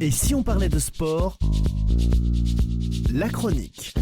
Et si on parlait de sport, la chronique.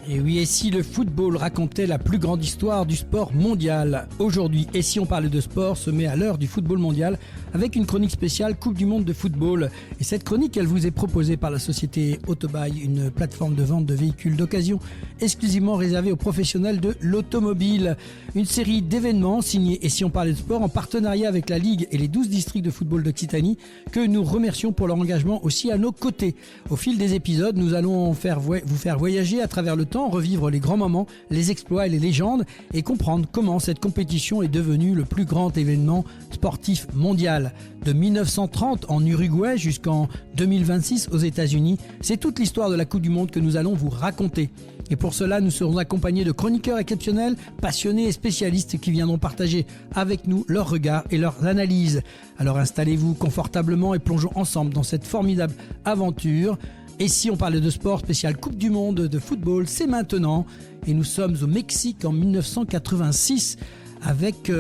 Et oui, et si le football racontait la plus grande histoire du sport mondial? Aujourd'hui, et si on parlait de sport, se met à l'heure du football mondial avec une chronique spéciale Coupe du Monde de football. Et cette chronique, elle vous est proposée par la société Autobuy, une plateforme de vente de véhicules d'occasion exclusivement réservée aux professionnels de l'automobile. Une série d'événements signés Et si on parlait de sport en partenariat avec la Ligue et les 12 districts de football d'Occitanie que nous remercions pour leur engagement aussi à nos côtés. Au fil des épisodes, nous allons vous faire voyager à travers le temps, revivre les grands moments, les exploits et les légendes et comprendre comment cette compétition est devenue le plus grand événement sportif mondial. De 1930 en Uruguay jusqu'en 2026 aux États-Unis, c'est toute l'histoire de la Coupe du Monde que nous allons vous raconter. Et pour cela, nous serons accompagnés de chroniqueurs exceptionnels, passionnés et spécialistes qui viendront partager avec nous leurs regards et leurs analyses. Alors installez-vous confortablement et plongeons ensemble dans cette formidable aventure. Et si on parlait de sport spécial Coupe du Monde de football, c'est maintenant. Et nous sommes au Mexique en 1986 avec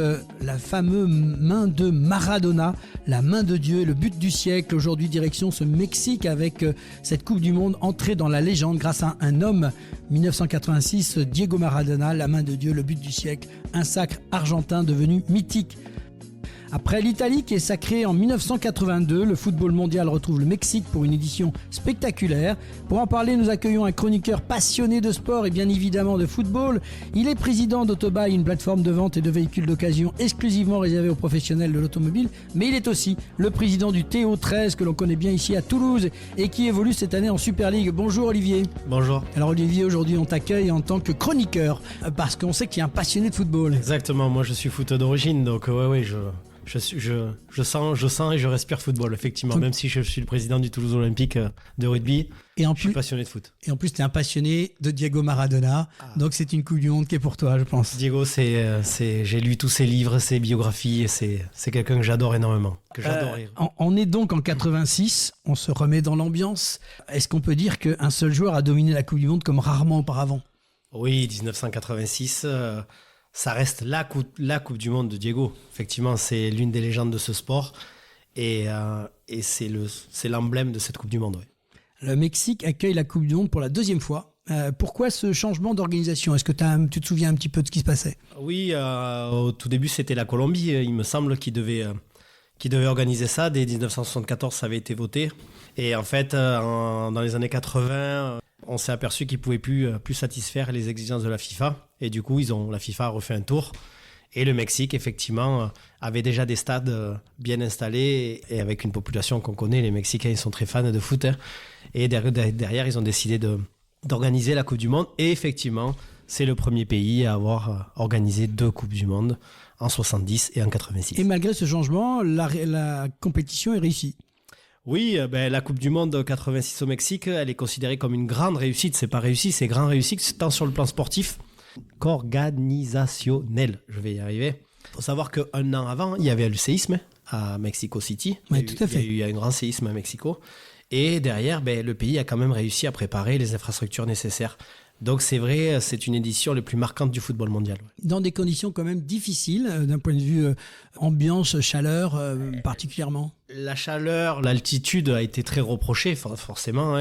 la fameuse main de Maradona, la main de Dieu, le but du siècle. Aujourd'hui, direction ce Mexique avec cette Coupe du Monde entrée dans la légende grâce à un homme. 1986, Diego Maradona, la main de Dieu, le but du siècle, un sacre argentin devenu mythique. Après l'Italie qui est sacrée en 1982, le football mondial retrouve le Mexique pour une édition spectaculaire. Pour en parler, nous accueillons un chroniqueur passionné de sport et bien évidemment de football. Il est président d'Autobuy, une plateforme de vente et de véhicules d'occasion exclusivement réservée aux professionnels de l'automobile. Mais il est aussi le président du TO13 que l'on connaît bien ici à Toulouse et qui évolue cette année en Super League. Bonjour Olivier. Bonjour. Alors Olivier, aujourd'hui on t'accueille en tant que chroniqueur parce qu'on sait qu'il y a un passionné de football. Exactement, moi je suis foot d'origine, donc ouais, je sens et je respire football, effectivement, même si je suis le président du Toulouse Olympique de rugby, je suis passionné de foot. Et en plus, tu es un passionné de Diego Maradona, donc c'est une Coupe du Monde qui est pour toi, je pense. Diego, j'ai lu tous ses livres, ses biographies, et c'est quelqu'un que j'adore énormément, que j'adore rire. On est donc en 86, on se remet dans l'ambiance. Est-ce qu'on peut dire qu'un seul joueur a dominé la Coupe du Monde comme rarement auparavant? Oui, 1986... ça reste la coupe du monde de Diego. Effectivement, c'est l'une des légendes de ce sport et c'est l'emblème de cette Coupe du Monde. Ouais. Le Mexique accueille la Coupe du Monde pour la deuxième fois. Pourquoi ce changement d'organisation? Est-ce que tu te souviens un petit peu de ce qui se passait? Oui, au tout début, c'était la Colombie. Il me semble qui devait organiser ça. Dès 1974, ça avait été voté. Et en fait, dans les années 80... on s'est aperçu qu'ils ne pouvaient plus satisfaire les exigences de la FIFA. Et du coup, la FIFA a refait un tour. Et le Mexique, effectivement, avait déjà des stades bien installés. Et avec une population qu'on connaît, les Mexicains, ils sont très fans de foot. Hein. Et derrière, ils ont décidé d'organiser la Coupe du Monde. Et effectivement, c'est le premier pays à avoir organisé 2 Coupes du Monde, en 70 et en 86. Et malgré ce changement, la compétition est réussie. Oui, la Coupe du Monde 86 au Mexique, elle est considérée comme une grande réussite. C'est pas réussi, c'est grand réussite, tant sur le plan sportif qu'organisationnel. Je vais y arriver. Il faut savoir qu'un an avant, il y avait le séisme à Mexico City. Oui, tout à fait. Il y a eu un grand séisme à Mexico. Et derrière, le pays a quand même réussi à préparer les infrastructures nécessaires. Donc c'est vrai, c'est une édition les plus marquantes du football mondial. Dans des conditions quand même difficiles, d'un point de vue ambiance, chaleur particulièrement. La chaleur, l'altitude a été très reprochée forcément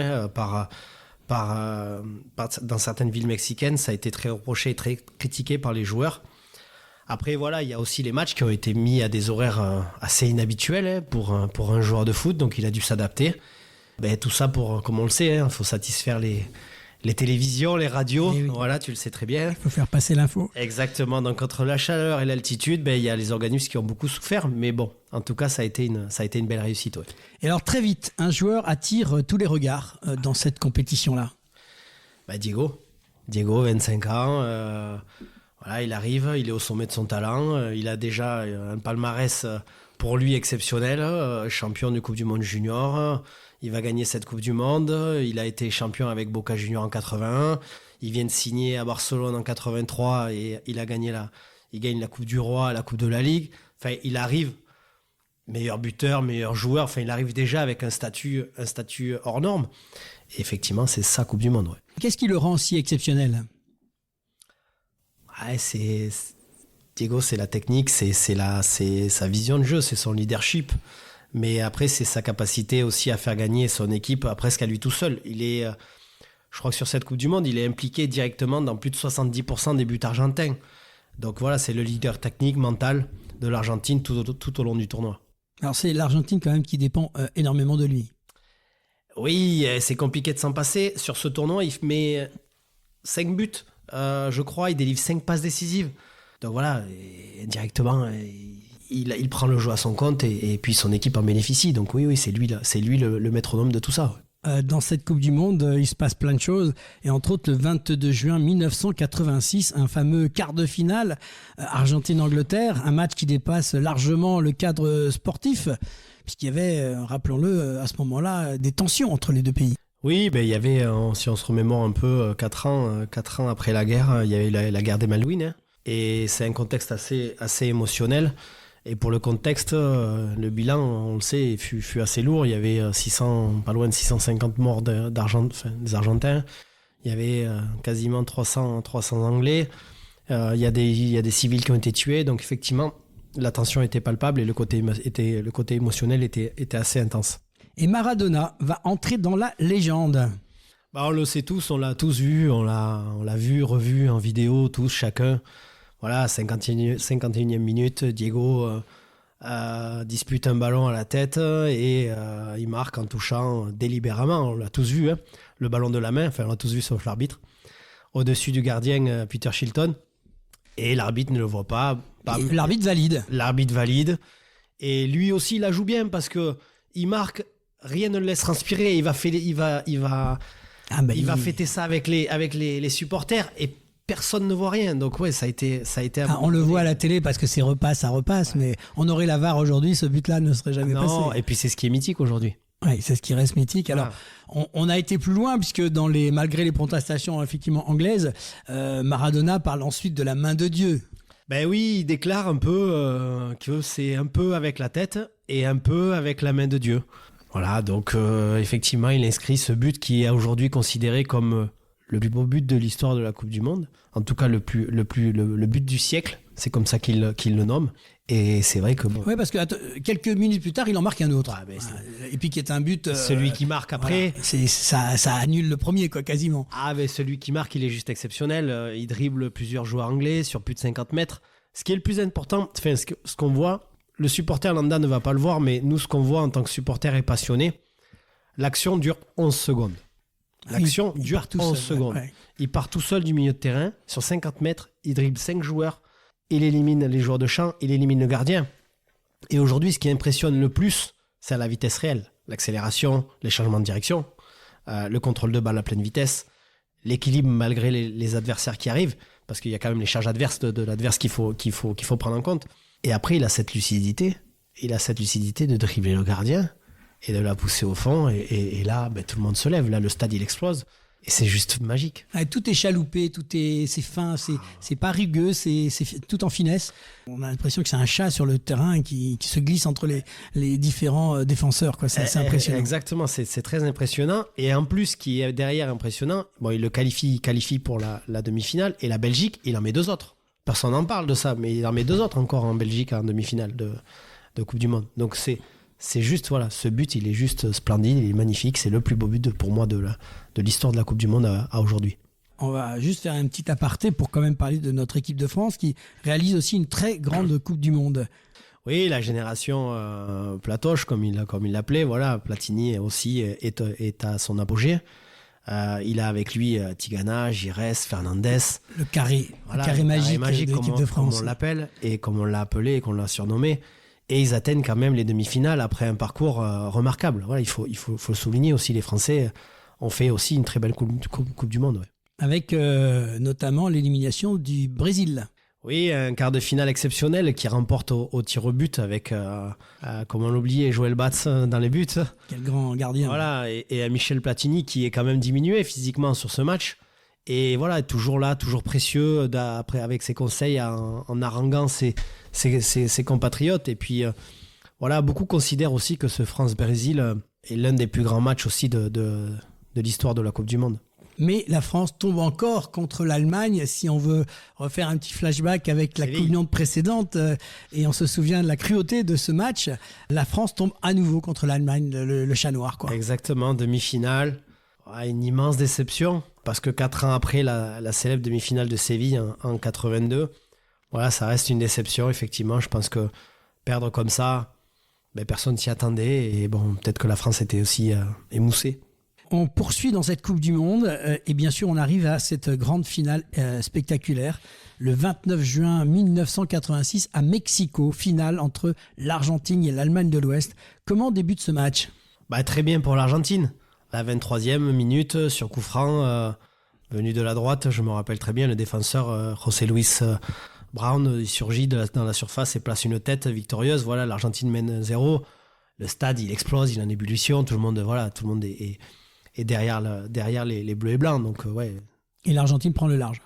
dans certaines villes mexicaines. Ça a été très reproché et très critiqué par les joueurs. Après voilà, il y a aussi les matchs qui ont été mis à des horaires assez inhabituels pour un joueur de foot, donc il a dû s'adapter. Tout ça comme on le sait, il faut satisfaire les télévisions, les radios, oui. Voilà, tu le sais très bien. Il faut faire passer l'info. Exactement, donc entre la chaleur et l'altitude, il y a les organismes qui ont beaucoup souffert, mais bon, en tout cas, ça a été une belle réussite. Ouais. Et alors très vite, un joueur attire tous les regards dans cette compétition-là. Diego, 25 ans, voilà, il arrive, il est au sommet de son talent, il a déjà un palmarès pour lui exceptionnel, champion de Coupe du Monde Junior. Il va gagner cette Coupe du Monde. Il a été champion avec Boca Juniors en 81. Il vient de signer à Barcelone en 83 et il gagne la Coupe du Roi, la Coupe de la Ligue. Enfin, il arrive meilleur buteur, meilleur joueur. Enfin, il arrive déjà avec un statut hors norme. Et effectivement, c'est sa Coupe du Monde. Ouais. Qu'est-ce qui le rend si exceptionnel ? Ah, Diego, c'est la technique, c'est sa vision de jeu, c'est son leadership. Mais après, c'est sa capacité aussi à faire gagner son équipe presque à lui tout seul. Je crois que sur cette Coupe du Monde, il est impliqué directement dans plus de 70% des buts argentins. Donc voilà, c'est le leader technique, mental de l'Argentine tout au long du tournoi. Alors c'est l'Argentine quand même qui dépend énormément de lui. Oui, c'est compliqué de s'en passer. Sur ce tournoi, il met 5 buts, je crois. Il délivre 5 passes décisives. Donc voilà, directement, il prend le jeu à son compte et puis son équipe en bénéficie. Donc oui, c'est lui le métronome de tout ça. Dans cette Coupe du Monde, il se passe plein de choses. Et entre autres, le 22 juin 1986, un fameux quart de finale Argentine-Angleterre, un match qui dépasse largement le cadre sportif, puisqu'il y avait, rappelons-le, à ce moment-là, des tensions entre les deux pays. Oui, il y avait, si on se remémore un peu, 4 ans après la guerre, il y avait la guerre des Malouines. Hein, et c'est un contexte assez émotionnel. Et pour le contexte, le bilan, on le sait, fut assez lourd. Il y avait pas loin de 650 morts des Argentins. Il y avait quasiment 300 Anglais. Il y a des civils qui ont été tués. Donc effectivement, la tension était palpable et le côté émotionnel était assez intense. Et Maradona va entrer dans la légende. On le sait tous, on l'a tous vu, on l'a vu, revu en vidéo, tous, chacun. Voilà, 51e minute, Diego dispute un ballon à la tête et il marque en touchant délibérément, on l'a tous vu, hein, le ballon de la main, enfin on l'a tous vu sauf l'arbitre, au-dessus du gardien Peter Shilton, et l'arbitre ne le voit pas. L'arbitre valide. L'arbitre valide, et lui aussi il la joue bien parce que il marque, rien ne le laisse respirer, il va fêter ça avec les supporters et personne ne voit rien. Donc ouais, ça a été on le voit à la télé parce que ça repasse, mais on aurait la VAR aujourd'hui, ce but-là ne serait jamais passé. Et puis c'est ce qui est mythique aujourd'hui. Oui, c'est ce qui reste mythique. Alors, on a été plus loin puisque malgré les protestations effectivement anglaises, Maradona parle ensuite de la main de Dieu. Ben oui, il déclare un peu que c'est un peu avec la tête et un peu avec la main de Dieu. Voilà, donc effectivement, il inscrit ce but qui est aujourd'hui considéré comme le plus beau but de l'histoire de la Coupe du Monde. En tout cas, le but du siècle. C'est comme ça qu'il le nomme. Et c'est vrai que bon. Oui, parce que quelques minutes plus tard, il en marque un autre. Et puis qui est un but. Celui qui marque après. Voilà, ça annule le premier, quoi, quasiment. Ah, mais celui qui marque, il est juste exceptionnel. Il dribble plusieurs joueurs anglais sur plus de 50 mètres. Ce qui est le plus important, enfin, ce qu'on voit, le supporter lambda ne va pas le voir, mais nous, ce qu'on voit en tant que supporter et passionné, l'action dure 11 secondes. L'action dure 11 secondes. Ouais. Il part tout seul du milieu de terrain, sur 50 mètres, il dribble 5 joueurs, il élimine les joueurs de champ, il élimine le gardien. Et aujourd'hui, ce qui impressionne le plus, c'est la vitesse réelle. L'accélération, les changements de direction, le contrôle de balle à pleine vitesse, l'équilibre malgré les adversaires qui arrivent, parce qu'il y a quand même les charges adverses de l'adverse qu'il faut prendre en compte. Et après, il a cette lucidité de dribbler le gardien et de la pousser au fond. Et là, tout le monde se lève. Là, le stade, il explose. Et c'est juste magique. Tout est chaloupé, c'est fin, c'est pas rugueux, c'est tout en finesse. On a l'impression que c'est un chat sur le terrain qui se glisse entre les différents défenseurs, quoi. C'est impressionnant. Exactement, c'est très impressionnant. Et en plus, ce qui est derrière impressionnant, il le qualifie pour la demi-finale. Et la Belgique, il en met 2 autres. Personne n'en parle de ça, mais il en met 2 autres encore en Belgique en demi-finale de Coupe du Monde. Donc c'est juste, voilà, ce but, il est juste splendide, il est magnifique. C'est le plus beau but pour moi de l'histoire de la Coupe du Monde à aujourd'hui. On va juste faire un petit aparté pour quand même parler de notre équipe de France qui réalise aussi une très grande Coupe du Monde. Oui, la génération Platoche, comme il l'appelait, voilà, Platini aussi est à son apogée. Il a avec lui Tigana, Gires, Fernandez. Le carré magique de l'équipe de France. Comme on l'appelle et comme on l'a appelé et qu'on l'a surnommé. Et ils atteignent quand même les demi-finales après un parcours remarquable. Voilà, il faut le souligner aussi. Les Français ont fait aussi une très belle coupe du Monde. Ouais. Avec notamment l'élimination du Brésil. Oui, un quart de finale exceptionnel qui remporte au tir au but avec, comment l'oublier, Joël Batz dans les buts. Quel grand gardien. Voilà, et Michel Platini qui est quand même diminué physiquement sur ce match. Et voilà, toujours là, toujours précieux, après, avec ses conseils en haranguant ses compatriotes. Et puis, voilà, beaucoup considèrent aussi que ce France-Brésil est l'un des plus grands matchs aussi de l'histoire de la Coupe du Monde. Mais la France tombe encore contre l'Allemagne, si on veut refaire un petit flashback avec la Coupe du Monde précédente, et on se souvient de la cruauté de ce match. La France tombe à nouveau contre l'Allemagne, le chat noir, quoi. Exactement, demi-finale. Une immense déception, parce que 4 ans après la célèbre demi-finale de Séville en 82, voilà, ça reste une déception, effectivement. Je pense que perdre comme ça, personne s'y attendait, et bon, peut-être que la France était aussi émoussée. On poursuit dans cette Coupe du Monde et bien sûr on arrive à cette grande finale spectaculaire le 29 juin 1986 à Mexico, finale entre l'Argentine et l'Allemagne de l'Ouest. Comment débute ce match ? Très bien pour l'Argentine. La 23e minute sur coup franc, venu de la droite, je me rappelle très bien, le défenseur José Luis Brown, il surgit dans la surface et place une tête victorieuse. Voilà, l'Argentine mène 0. Le stade il explose, il est en ébullition, tout le monde est derrière les bleus et blancs. Donc, ouais. Et l'Argentine prend le large.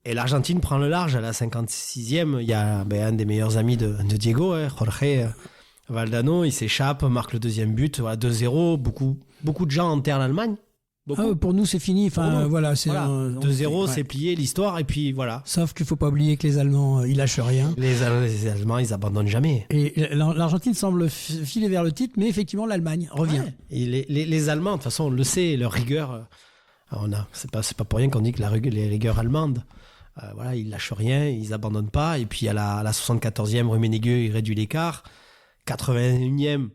Et l'Argentine prend le large à la 56e. Il y a un des meilleurs amis de Diego, Jorge Valdano. Il s'échappe, marque le deuxième but. Voilà, 2-0. Beaucoup de gens enterrent l'Allemagne. Pour nous, c'est fini. Enfin, voilà, 2-0, c'est plié l'histoire. Et puis voilà. Sauf qu'il ne faut pas oublier que les Allemands, ils lâchent rien. Les Allemands, ils abandonnent jamais. Et l'Argentine semble filer vers le titre, mais effectivement, l'Allemagne revient. Ouais. Et les Allemands, de toute façon, on le sait, leur rigueur. C'est pas pour rien qu'on dit que les rigueurs allemandes, voilà, ils lâchent rien, ils abandonnent pas. Et puis à la 74e, Rummenigge, il réduit l'écart. 81e,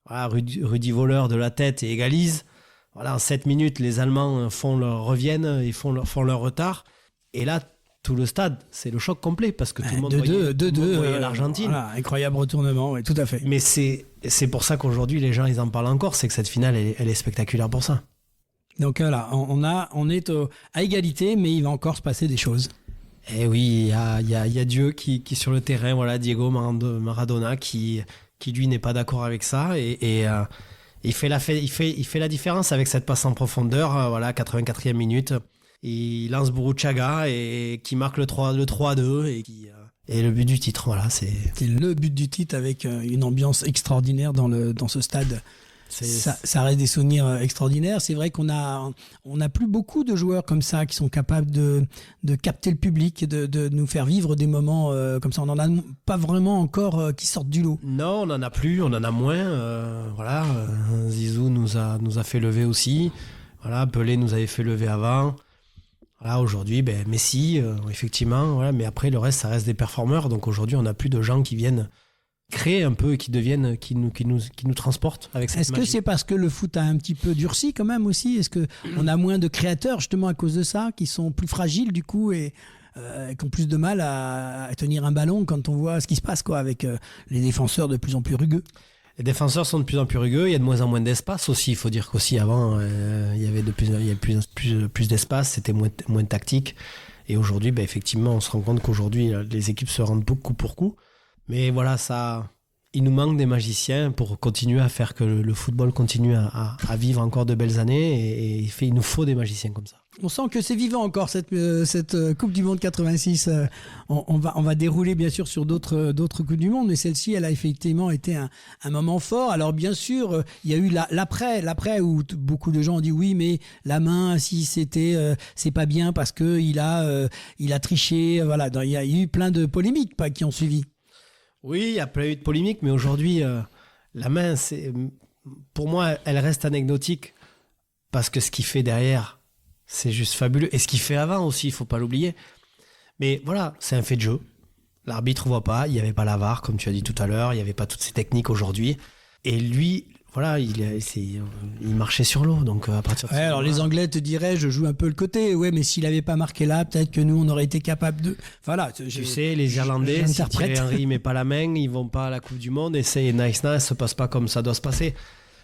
voilà, Rudi Völler de la tête et égalise. Voilà, en 7 minutes, les Allemands reviennent, ils font leur retard. Et là, tout le stade, c'est le choc complet parce que tout le monde voyait l'Argentine. Voilà, incroyable retournement, oui, tout à fait. Mais c'est pour ça qu'aujourd'hui, les gens, ils en parlent encore. C'est que cette finale, elle est spectaculaire pour ça. Donc là, on est à égalité, mais il va encore se passer des choses. Et oui, il y a Dieu qui sur le terrain, voilà, Diego Maradona, qui lui n'est pas d'accord avec ça. Et il fait la différence avec cette passe en profondeur, voilà, 84e minute. Il lance Burruchaga et qui marque le 3-2 et le but du titre. Voilà, c'est le but du titre avec une ambiance extraordinaire dans ce stade. Ça reste des souvenirs extraordinaires. C'est vrai qu'on a plus beaucoup de joueurs comme ça qui sont capables de capter le public, de nous faire vivre des moments comme ça. On n'en a pas vraiment encore qui sortent du lot. Non, on n'en a plus, on en a moins. Voilà, Zizou nous a fait lever aussi. Voilà, Pelé nous avait fait lever avant. Voilà, aujourd'hui, Messi, effectivement. Voilà, mais après, le reste, ça reste des performeurs. Donc aujourd'hui, on n'a plus de gens qui viennent créer un peu et qui nous transportent avec cette magie. Est-ce que c'est parce que le foot a un petit peu durci quand même aussi ? Est-ce qu'on a moins de créateurs justement à cause de ça, qui sont plus fragiles du coup et qui ont plus de mal à tenir un ballon quand on voit ce qui se passe quoi, avec les défenseurs de plus en plus rugueux ? Les défenseurs sont de plus en plus rugueux, il y a de moins en moins d'espace aussi. Il faut dire qu'aussi avant, il y avait plus d'espace, c'était moins tactique. Et aujourd'hui, effectivement, on se rend compte qu'aujourd'hui, les équipes se rendent beaucoup coup pour coup. Mais voilà, il nous manque des magiciens pour continuer à faire que le football continue à vivre encore de belles années. Et il nous faut des magiciens comme ça. On sent que c'est vivant encore cette Coupe du Monde 86. On va dérouler bien sûr sur d'autres Coupes du Monde, mais celle-ci, elle a effectivement été un moment fort. Alors bien sûr, il y a eu l'après où beaucoup de gens ont dit oui, mais la main, si c'est pas bien parce que il a triché. Voilà, il y a eu plein de polémiques qui ont suivi. Oui, il y a plein de polémiques, mais aujourd'hui, la main, pour moi, elle reste anecdotique parce que ce qu'il fait derrière, c'est juste fabuleux. Et ce qu'il fait avant aussi, il ne faut pas l'oublier. Mais voilà, c'est un fait de jeu. L'arbitre ne voit pas, il n'y avait pas la VAR, comme tu as dit tout à l'heure, il n'y avait pas toutes ces techniques aujourd'hui. Et lui, voilà, il marchait sur l'eau. Donc à partir de alors les Anglais te diraient, je joue un peu le côté. Ouais, mais s'il n'avait pas marqué là, peut-être que nous, on aurait été capable de. Voilà. Tu sais, les Irlandais, si Thierry Henry met pas la main, ils vont pas à la Coupe du Monde et c'est nice, ça se passe pas comme ça doit se passer.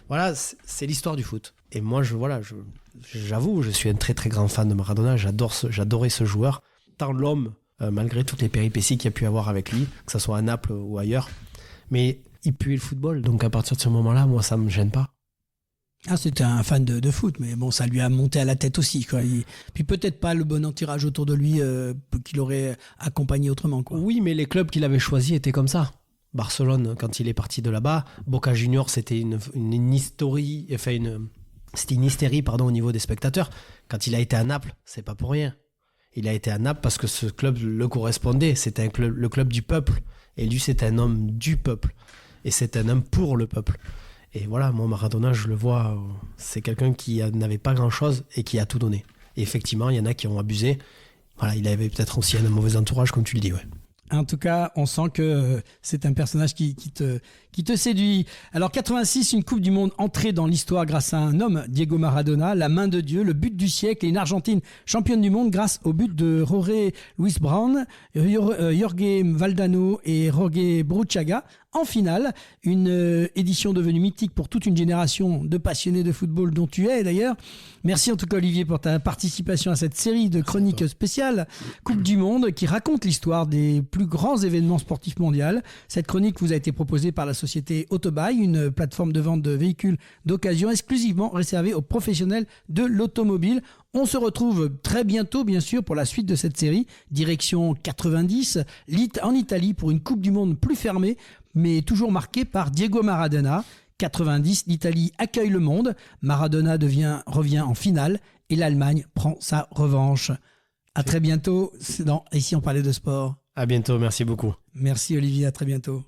Voilà, c'est l'histoire du foot. Et moi, j'avoue, je suis un très très grand fan de Maradona. J'adorais ce joueur. Tant l'homme, malgré toutes les péripéties qu'il y a pu avoir avec lui, que ce soit à Naples ou ailleurs. Mais il puait le football, donc à partir de ce moment-là, moi, ça me gêne pas. Ah, c'était un fan de foot, mais bon, ça lui a monté à la tête aussi, quoi. Puis peut-être pas le bon entourage autour de lui qu'il aurait accompagné autrement, quoi. Oui, mais les clubs qu'il avait choisis étaient comme ça. Barcelone, quand il est parti de là-bas, Boca Juniors, c'était une c'était une hystérie au niveau des spectateurs. Quand il a été à Naples, c'est pas pour rien. Il a été à Naples parce que ce club le correspondait. C'était le club du peuple. Et lui, c'est un homme du peuple. Et c'est un homme pour le peuple. Et voilà, moi, Maradona, je le vois, c'est quelqu'un qui n'avait pas grand-chose et qui a tout donné. Et effectivement, il y en a qui ont abusé. Voilà, il avait peut-être aussi un mauvais entourage, comme tu le dis, ouais. En tout cas, on sent que c'est un personnage qui te séduit. Alors 86, une Coupe du Monde entrée dans l'histoire grâce à un homme, Diego Maradona, la main de Dieu, le but du siècle et une Argentine championne du monde grâce au but de Jorge Luis Brown, Jorge Valdano et Jorge Bruchaga. En finale, une édition devenue mythique pour toute une génération de passionnés de football dont tu es d'ailleurs. Merci en tout cas Olivier pour ta participation à cette série de chroniques spéciales Coupe du Monde qui raconte l'histoire des plus grands événements sportifs mondiaux. Cette chronique vous a été proposée par la société Autobuy, une plateforme de vente de véhicules d'occasion exclusivement réservée aux professionnels de l'automobile. On se retrouve très bientôt, bien sûr, pour la suite de cette série. Direction 90, en Italie, pour une Coupe du Monde plus fermée, mais toujours marquée par Diego Maradona. 90, l'Italie accueille le monde. Maradona revient en finale et l'Allemagne prend sa revanche. À très bientôt. C'est dans Et si on parlait de sport. À bientôt, merci beaucoup. Merci Olivier, à très bientôt.